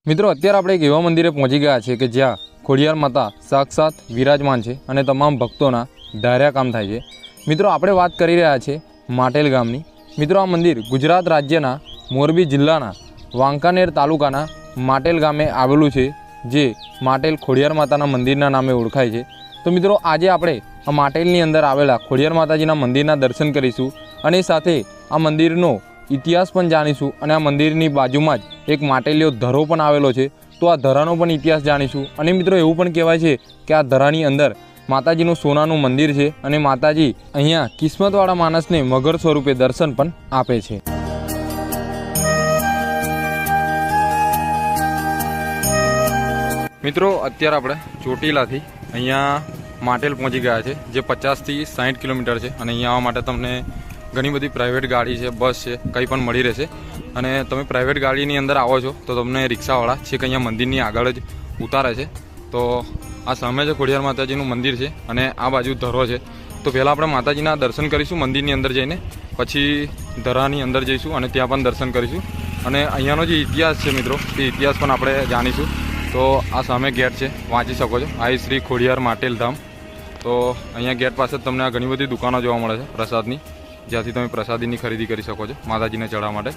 મિત્રો અત્યારે આપણે એક એવા મંદિરે પહોંચી ગયા છે કે જ્યાં ખોડિયાર માતા સાક્ષાત વિરાજમાન છે અને તમામ ભક્તોના ધાર્યા કામ થાય છે। મિત્રો આપણે વાત કરી રહ્યા છે માટેલ ગામની। મિત્રો આ મંદિર ગુજરાત રાજ્યના મોરબી જિલ્લાના વાંકાનેર તાલુકાના માટેલ ગામે આવેલું છે, જે માટેલ ખોડિયાર માતાના મંદિરના નામે ઓળખાય છે। તો મિત્રો આજે આપણે આ માટેલની અંદર આવેલા ખોડિયાર માતાજીના મંદિરના દર્શન કરીશું અને સાથે આ મંદિરનો ઇતિહાસ પણ જાણીશું અને આ મંદિરની બાજુમાં જ એક માટેલિયો ધરો પણ આવેલો છે, તો આ ધરાનો પણ ઇતિહાસ જાણીશું। અને મિત્રો એવું પણ કહેવાય છે કે આ ધરાની અંદર માતાજીનું સોનાનું મંદિર છે અને માતાજી અહીંયા કિસ્મતવાળા માણસને મગર સ્વરૂપે દર્શન પણ આપે છે। મિત્રો અત્યારે આપણે ચોટીલાથી અહીંયા માટેલ પહોંચી ગયા છે, જે 50 થી 60 કિલોમીટર છે અને અહીંયા આવવા માટે તમને ઘણી બધી પ્રાઇવેટ ગાડી છે, બસ છે, કંઈ પણ મળી રહેશે। અને તમે પ્રાઇવેટ ગાડીની અંદર આવો છો તો તમને રિક્ષાવાળા છેક અહીંયા મંદિરની આગળ જ ઉતારે છે। તો આ સામે જ ખોડિયાર માતાજીનું મંદિર છે અને આ બાજુ ધરો છે। તો પહેલાં આપણે માતાજીના દર્શન કરીશું મંદિરની અંદર જઈને, પછી ધરાની અંદર જઈશું અને ત્યાં પણ દર્શન કરીશું અને અહીંયાનો જે ઇતિહાસ છે મિત્રો તે ઇતિહાસ પણ આપણે જાણીશું। તો આ સામે ગેટ છે, વાંચી શકો છો, આ શ્રી ખોડિયાર માટેલ ધામ। તો અહીંયા ગેટ પાસે જ તમને આ ઘણી બધી દુકાનો જોવા મળે છે પ્રસાદની, જ્યાંથી તમે પ્રસાદીની ખરીદી કરી શકો છો માતાજીને ચડાવવા માટે।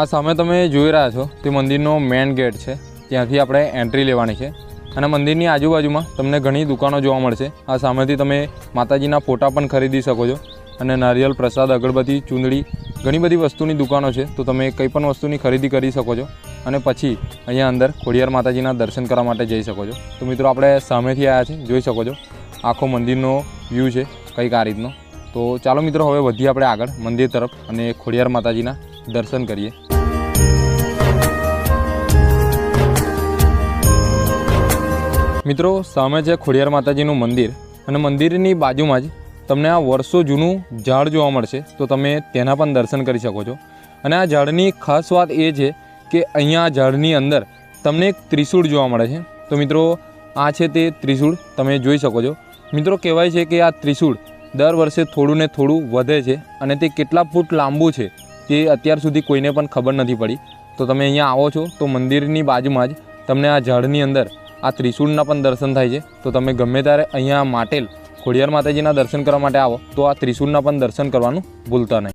આ સામે તમે જોઈ રહ્યા છો તે મંદિરનો મેઇન ગેટ છે, ત્યાંથી આપણે એન્ટ્રી લેવાની છે અને મંદિરની આજુબાજુમાં તમને ઘણી દુકાનો જોવા મળશે। આ સામેથી તમે માતાજીના ફોટા પણ ખરીદી શકો છો અને નારિયેલ, પ્રસાદ, અગરબત્તી, ચૂંદડી, ઘણી બધી વસ્તુની દુકાનો છે, તો તમે કંઈ પણ વસ્તુની ખરીદી કરી શકો છો અને પછી અહીંયા અંદર ખોડિયાર માતાજીના દર્શન કરવા માટે જઈ શકો છો। તો મિત્રો આપણે સામેથી આવ્યા છે, જોઈ શકો છો આખો મંદિરનો વ્યૂ છે કંઈક આ રીતનો। તો ચાલો મિત્રો હવે વધીએ આપણે આગળ મંદિર તરફ અને ખોડિયાર માતાજીના દર્શન કરીએ। મિત્રો સામે છે ખોડિયાર માતાજીનું મંદિર અને મંદિરની બાજુમાં જ તમને આ વર્ષો જૂનું ઝાડ જોવા મળશે, તો તમે તેના પણ દર્શન કરી શકો છો। અને આ ઝાડની ખાસ વાત એ છે કે અહીંયા આ ઝાડની અંદર તમને એક ત્રિશૂળ જોવા મળે છે। તો મિત્રો આ છે તે ત્રિશૂળ, તમે જોઈ શકો છો। મિત્રો કહેવાય છે કે આ ત્રિશૂળ દર વર્ષે થોડું ને થોડું વધે છે અને તે કેટલા ફૂટ લાંબુ છે તે અત્યાર સુધી કોઈને પણ ખબર નથી પડી। તો તમે અહીંયા આવો છો તો મંદિરની બાજુમાં જ તમને આ ઝાડની અંદર આ ત્રિશૂળના પણ દર્શન થાય છે। તો તમે ગમે ત્યારે અહીંયા માટેલ ખોડિયાર માતાજીના દર્શન કરવા માટે આવો તો આ ત્રિશૂળના પણ દર્શન કરવાનું ભૂલતા નહીં।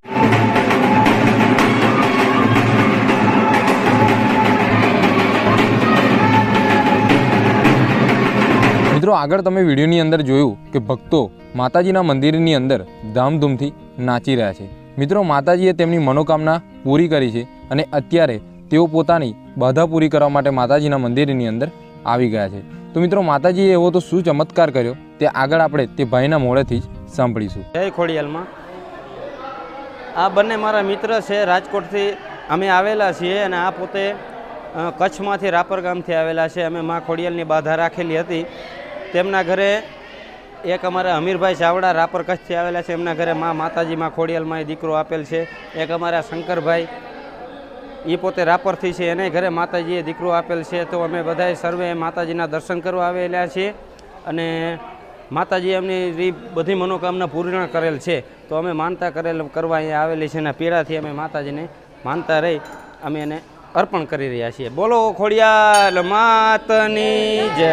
મિત્રો આગળ તમે વિડીયોની અંદર જોયું કે ભક્તો માતાજીના મંદિરની અંદર ધામધૂમથી નાચી રહ્યા છે। મિત્રો માતાજીએ તેમની મનોકામના પૂરી કરી છે અને અત્યારે તેઓ પોતાની બાધા પૂરી કરવા માટે માતાજીના મંદિરની અંદર આવી ગયા છે। તો મિત્રો માતાજીએ એવો તો શું ચમત્કાર કર્યો તે આગળ આપણે તે ભાઈના મોઢેથી જ સાંભળીશું। જય ખોડિયાલમાં। આ બંને મારા મિત્ર છે, રાજકોટથી અમે આવેલા છીએ અને આ પોતે કચ્છમાંથી રાપર ગામથી આવેલા છે। અમે મા ખોડિયાલની બાધા રાખેલી હતી, તેમના ઘરે એક અમારા અમીરભાઈ ચાવડા રાપર કચ્છથી આવેલા છે, એમના ઘરે માતાજી મા ખોડિયાલમાં દીકરો આપેલ છે। એક અમારા શંકરભાઈ એ પોતે રાપરથી છે, એને ઘરે માતાજીએ દીકરો આપેલ છે। તો અમે બધાએ સર્વે માતાજીના દર્શન કરવા આવેલા છીએ અને માતાજી એમની બધી મનોકામના પૂર્ણ કરેલ છે। તો અમે માનતા કરવા અહીંયા આવેલી છે અને પીડાથી અમે માતાજીને માનતા રહી અમે એને અર્પણ કરી રહ્યા છીએ। બોલો ખોડિયાલ માતની જય।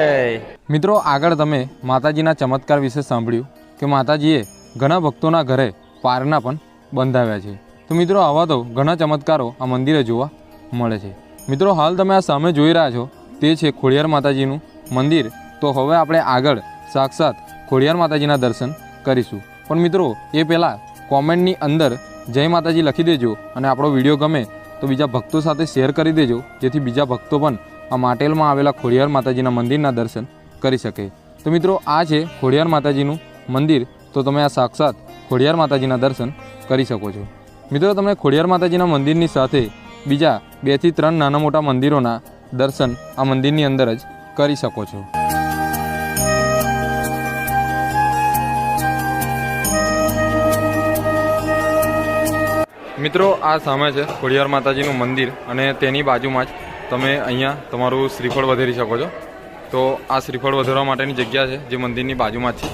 મિત્રો આગળ તમે માતાજીના ચમત્કાર વિશે સાંભળ્યું કે માતાજીએ ઘણા ભક્તોના ઘરે પારણા પણ બંધાવ્યા છે। તો મિત્રો આવા તો ઘણા ચમત્કારો આ મંદિરે જોવા મળે છે। મિત્રો હાલ તમે આ સામે જોઈ રહ્યા છો તે છે ખોડિયાર માતાજીનું મંદિર। તો હવે આપણે આગળ સાક્ષાત ખોડિયાર માતાજીના દર્શન કરીશું, પણ મિત્રો એ પહેલાં કોમેન્ટની અંદર જય માતાજી લખી દેજો અને આપણો વિડીયો ગમે તો બીજા ભક્તો સાથે શેર કરી દેજો, જેથી બીજા ભક્તો પણ આ માટેલમાં આવેલા ખોડિયાર માતાજીના મંદિરના દર્શન કરી શકે। તો મિત્રો આ છે ખોડિયાર માતાજીનું મંદિર, તો તમે આ સાક્ષાત ખોડિયાર માતાજીના દર્શન કરી શકો છો। મિત્રો તમે ખોડિયાર માતાજીના મંદિરની સાથે બીજા 2 થી 3 નાના મોટા મંદિરોના દર્શન આ મંદિરની અંદર જ કરી શકો છો। મિત્રો આ સામે છે ખોડિયાર માતાજીનું મંદિર અને તેની બાજુમાં જ તમે અહીંયા તમારું શ્રીફળ વધેરી શકો છો। તો આ શ્રીફળ વધારવા માટેની જગ્યા છે જે મંદિરની બાજુમાં જ છે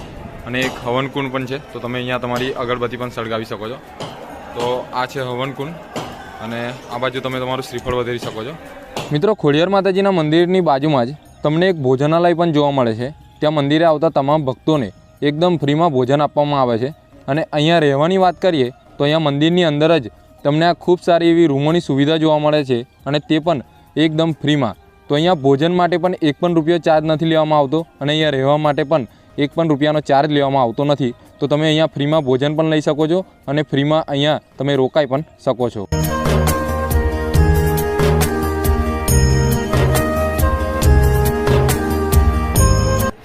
અને એક હવનકુંડ પણ છે. તો તમે અહીંયા તમારી અગરબત્તી પણ સળગાવી શકો છો. તો આ છે હવનકુંડ અને આ બાજુ તમે તમારું શ્રીફળ વધારી શકો છો. મિત્રો, ખોડિયાર માતાજીના મંદિરની બાજુમાં જ તમને એક ભોજનાલય પણ જોવા મળે છે. ત્યાં મંદિરે આવતા તમામ ભક્તોને એકદમ ફ્રીમાં ભોજન આપવામાં આવે છે. અને અહીંયા રહેવાની વાત કરીએ તો અહીંયા મંદિરની અંદર જ તમને આ ખૂબ સારી એવી રૂમોની સુવિધા જોવા મળે છે અને તે પણ એકદમ ફ્રીમાં. તો અહીંયા ભોજન માટે પણ એક પણ રૂપિયો ચાર્જ નથી લેવામાં આવતો અને અહીંયા રહેવા માટે પણ એક પણ રૂપિયાનો ચાર્જ લેવામાં આવતો નથી. તો તમે અહીંયા ફ્રીમાં ભોજન પણ લઈ શકો છો અને ફ્રીમાં અહીંયા તમે રોકાઈ પણ શકો છો.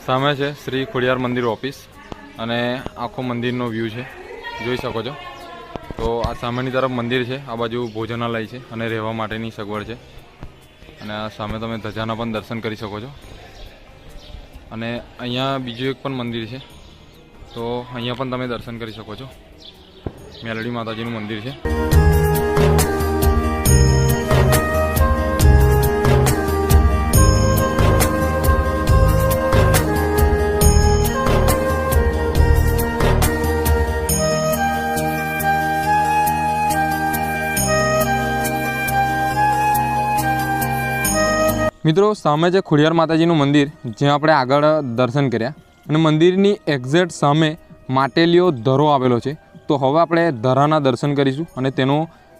સામે છે શ્રી ખોડિયાર મંદિર ઓફિસ અને આખો મંદિરનો વ્યૂ છે, જોઈ શકો છો. તો આ સામેની તરફ મંદિર છે, આ બાજુ ભોજનાલય છે અને રહેવા માટેની સગવડ છે. અને આ સામે તમે ધજાના પણ દર્શન કરી શકો છો. અને અહીંયા બીજું એક પણ મંદિર છે, તો અહીંયા પણ તમે દર્શન કરી શકો છો. મેલડી માતાજીનું મંદિર છે. મિત્રો, સામે છે ખોડિયાર માતાજીનું મંદિર, જ્યાં આપણે આગળ દર્શન કર્યા અને મંદિરની એક્ઝેક્ટ સામે માટેલીઓ ધરો આવેલો છે. તો હવે આપણે ધરાના દર્શન કરીશું અને તેનો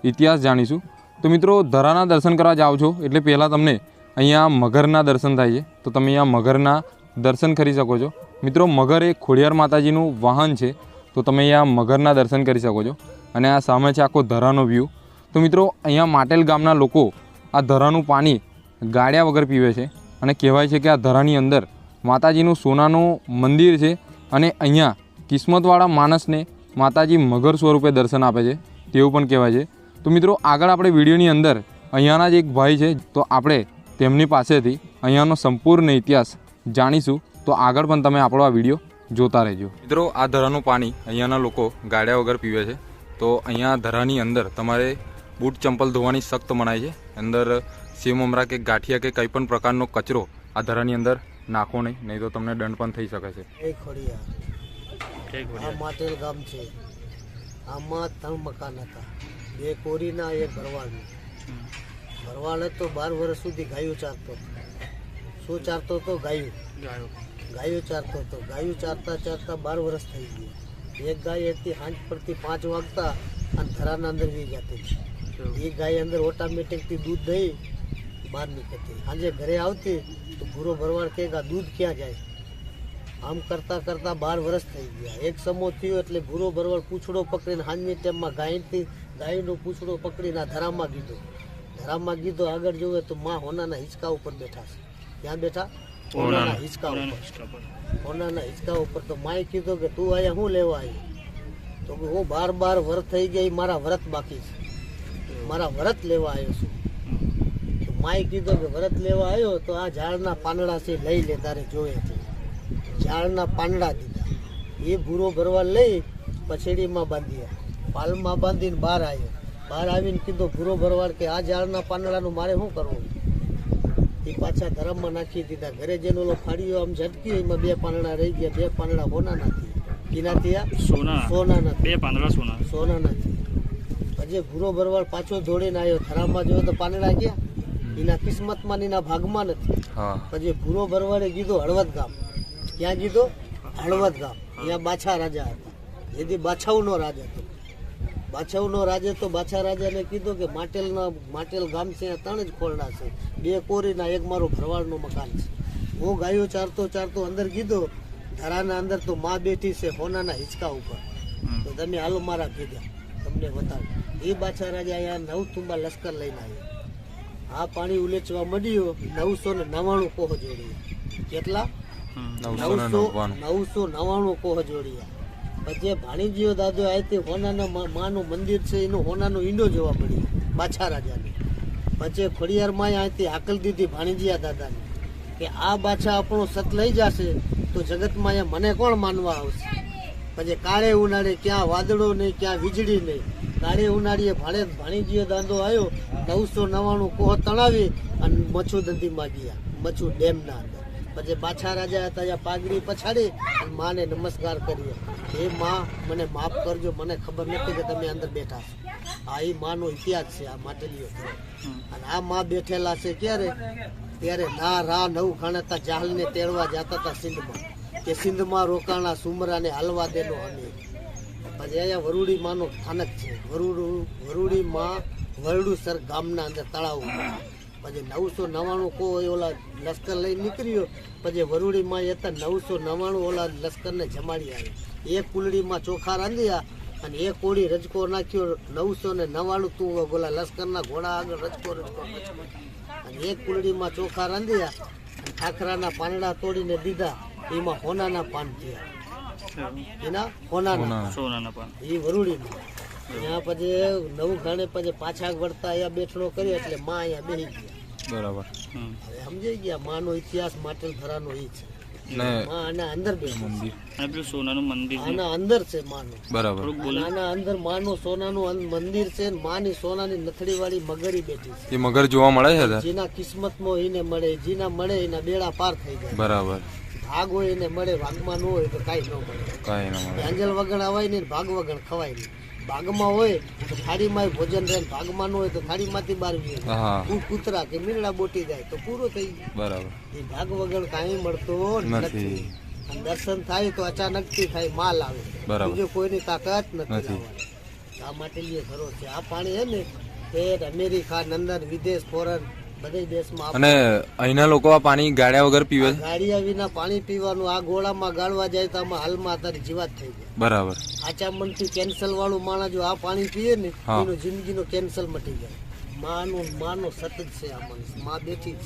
ઇતિહાસ જાણીશું. તો મિત્રો, ધરાના દર્શન કરવા જાઓ છો એટલે પહેલાં તમને અહીંયા મગરના દર્શન થાય છે. તો તમે અહીંયા મગરના દર્શન કરી શકો છો. મિત્રો, મગર એ ખોડિયાર માતાજીનું વાહન છે. તો તમે અહીંયા મગરના દર્શન કરી શકો છો. અને આ સામે છે આખો ધરાનો વ્યૂ. તો મિત્રો, અહીંયા માટેલ ગામના લોકો આ ધરાનું પાણી ગાળ્યા વગર પીવે છે અને કહેવાય છે કે આ ધરાની અંદર માતાજીનું સોનાનું મંદિર છે અને અહીંયા કિસ્મતવાળા માણસને માતાજી મગર સ્વરૂપે દર્શન આપે છે તેવું પણ કહેવાય છે. તો મિત્રો, આગળ આપણે વિડીયોની અંદર અહીંયાના જ એક ભાઈ છે, તો આપણે તેમની પાસેથી અહીંયાનો સંપૂર્ણ ઇતિહાસ જાણીશું. તો આગળ પણ તમે આપણો આ વિડીયો જોતા રહેજો. મિત્રો, આ ધરાનું પાણી અહીંયાના લોકો ગાળ્યા વગર પીવે છે. તો અહીંયા ધરાની અંદર તમારે બૂટ ચંપલ ધોવાની સખ્ત મનાય છે. અંદર સેવ મમરા કે ગાંઠિયા કે કંઈ પણ પ્રકારનો કચરો આ ધરાની અંદર નાખો નહીં તો તમને દંડ પણ થઈ શકે છે. આ માટેલ ગામ છે. આમાં 3 મકાન હતા, 2 કોરીના, 1 ભરવાડનું. ભરવાડ હતો 12 વર્ષ સુધી ગાયું ચારતો હતો. શું ચારતો હતો? ગાયું ચારતો હતો. ગાયું ચારતા 12 વર્ષ થઈ ગયા. એક ગાય હતી સાંજ પડતી 5 વાગતા અને ધરાના અંદર વી જતી. એ ગાય અંદર ઓટોમેટિકથી દૂધ દઈ બહાર નીકળતી. સાંજે ઘરે આવતી તો ભૂરો ભરવાડ કે આ દૂધ ક્યાં જાય? આમ કરતાં 12 વર્ષ થઈ ગયા. એક સમો થયો એટલે ભૂરો ભરવાડ પૂછડો પકડીને સાંજની ટાઈમમાં ગાયનો પૂછડો પકડીને આ ધરામાં ગીધો. આગળ જોવે તો માં હોનાના હિંચકા ઉપર બેઠા છે. ક્યાં બેઠા? હોનાના હિંચકા ઉપર. તો માએ કીધું કે તું અહીંયા શું લેવા આવી? તો કે હું 12 વર્ષ થઈ ગઈ, મારા વ્રત બાકી છે, મારા વ્રત લેવા આવ્યો છું. તો માએ કીધું કે વ્રત લેવા આવ્યો તો આ ઝાડના પાંદડા છે, લઈ લે, તારે જોવે છે. ઝાડના પાંદડા દીધા. એ ભૂરો ભરવા લઈ પછેડીમાં બાંધ્યા, પાલમાં બાંધીને બહાર આવ્યો. બહાર આવીને કીધું ભૂરો ભરવાડ કે આ ઝાડના પાંદડાનું મારે શું કરવું? એ પાછા ધરમમાં નાખી દીધા. ઘરે જેનો ઓલો ફાડ્યો આમ ઝટક્યો, એમાં 2 પાંદડા રહી ગયા. 2 પાંદડા હોનાના થયા. કિનાથી સોનાના 2 પાંદડા સોનાના થયા. પછી ભૂરો ભરવાડ પાછો દોડીને આવ્યો. ધરામાં જોયો તો પાંદડા ગયા, એના કિસ્મતમાં એના ભાગમાં નથી. પછી ભૂરો ભરવાડે કીધું હળવદ ગામ. ક્યાં કીધું? હળવદ ગામ. અહીંયા બાછા રાજા હતા. જેથી બાછાઓનો રાજ હતો. બાછાઓનો રાજ હતો. બાછા રાજાને કીધું કે માટેલ ગામ છે, 3 જ ખોરડા છે, 2 કોરીના, 1 મારું ભરવાડનું મકાન છે. હું ગાયો ચારતો અંદર કીધું ધરાના અંદર તો માં બેઠી છે હોનાના હિંચકા ઉપર. તો તમે હાલો મારા ભેગા, તમને બતાવું. એ બાછા રાજા અહીંયા 9 તુંબા લશ્કર લઈને આવ્યો. આ પાણી ઉલેચવા મળ્યો. 999 કોહ જોડ્યા. કેટલા? 999 કોહ જોડ્યા. પછી ભાણીજીઓ દાદો આથી હોનાના માનું મંદિર છે, એનું હોનાનો ઈંડો જોવા મળ્યો બાછા રાજાને. પછી ખોડિયારમાં અહીંથી હાકલ દીધી ભાણીજીયા દાદાને કે આ બાછા આપણો સત લઈ જશે તો જગતમાં અહીંયા મને કોણ માનવા આવશે? પછી કાળે ઉનાળે ક્યાં વાદળો નહીં, ક્યાં વીજળી નહીં. કાળે ઉનાળીએ ભાણીજીઓ દાદો આવ્યો. 999 કોહ તણાવી અને મચ્છુ દંડીમાં ગયા, મચ્છુ ડેમના અંદર. પછી બાછા રાજા હતા ત્યાં પાઘડી પછાડી અને માને નમસ્કાર કર્યો. એ માં મને માફ કરજો, મને ખબર નથી કે તમે અંદર બેઠા છો. આ એ માનો ઇતિહાસ છે આ માટલીઓ. અને આ માં બેઠેલા છે ક્યારે? ત્યારે ના રા નવ ખાણતા જાહલને તેડવા જતા હતા સિંધમાં, કે સિંધમાં રોકાણા સુમરાને હાલવા દેનો અમે. પછી અહીંયા વરુડી માનું સ્થાનક છે. વરુડી માં વરડુસર ગામના અંદર તળાવ. પછી 999 કોઈ ઓલા લશ્કર લઈ નીકળ્યો. પછી વરુડી માં હતા 999 ઓલા લશ્કરને જમાડી આવે. એક કુલડીમાં ચોખા રાંધ્યા અને એક કોળી રજકો નાખ્યો. 999 તું ઓલા લશ્કરના ઘોડા આગળ રજકો અને એક કુલડીમાં ચોખા રાંધ્યા અને ઠાકરાના પાંદડા તોડીને દીધા. એમાં હોનાના પાન થયા. એના હોનાના પાન એ વરુડીમાં. ત્યાં પછી નવું ઘાણે પછી પાછા વળતા અહીંયા બેઠણો કર્યો એટલે માં અહીંયા બેસી ગયા. બરાબર. હવે સમજાઈ ગયા માનો ઇતિહાસ માટેલ ધરાનો એ છે. ને માં આના અંદર બેઠી મંદિર અને પેલું સોનાનું મંદિર છે. આના અંદર છે માનું. બરાબર. અને આના અંદર માનું સોનાનું મંદિર છે ને માની સોનાની નથડી વાળી મગરી બેઠી છે. એ મગર જોવા મળે છે સર? જેના કિસ્મતમાં એને મળે, જેના મળે એના બેડા પાર થઈ જાય. બરાબર. ભાગ હોય એને મળે, ભાગમાં ન હોય તો કાંઈ ન મળે. કાંઈ ના મળે. આંજલ વગણ અવાય નહીં, ભાગ વગણ ખવાય નહીં. ભાગમાં હોય તો થાળીમાં ભોજન રહે, ભાગમાં ન હોય તો થાળીમાંથી બહાર વીએ. હા. કૂતરા કે મીંડળા બોટી જાય તો પૂરું થઈ ગયું. બરાબર. એ ભાગ વગણ કાંઈ મળતો નથી. નથી. અને દર્શન થાય તો અચાનકથી થાય, માલ આવે. બરાબર. બીજો કોઈની તાકાત નથી નથી. લાવવાની. આ માટે લીએ ઘરો છે. આ પાણી છે ને તે અમેરિકા, લંડન, વિદેશ, ફોરેન બધે દેશમાં અને અહીંના લોકો આ પાણી ગાળ્યા વગર પીવે છે? ગાડિયા વિના પાણી પીવાનું. આ ગોળામાં ગાળવા જાય તો આમાં હાલમાં તારી જીવાત થઈ જાય. બરાબર. આચા મનથી કેન્સલ વાળું માણસ જો આ પાણી પીએ ને હા. એનું જિંદગીનો કેન્સલ મટી જાય. માનો સતત છે આ માણસ. માં બેઠી જ છે.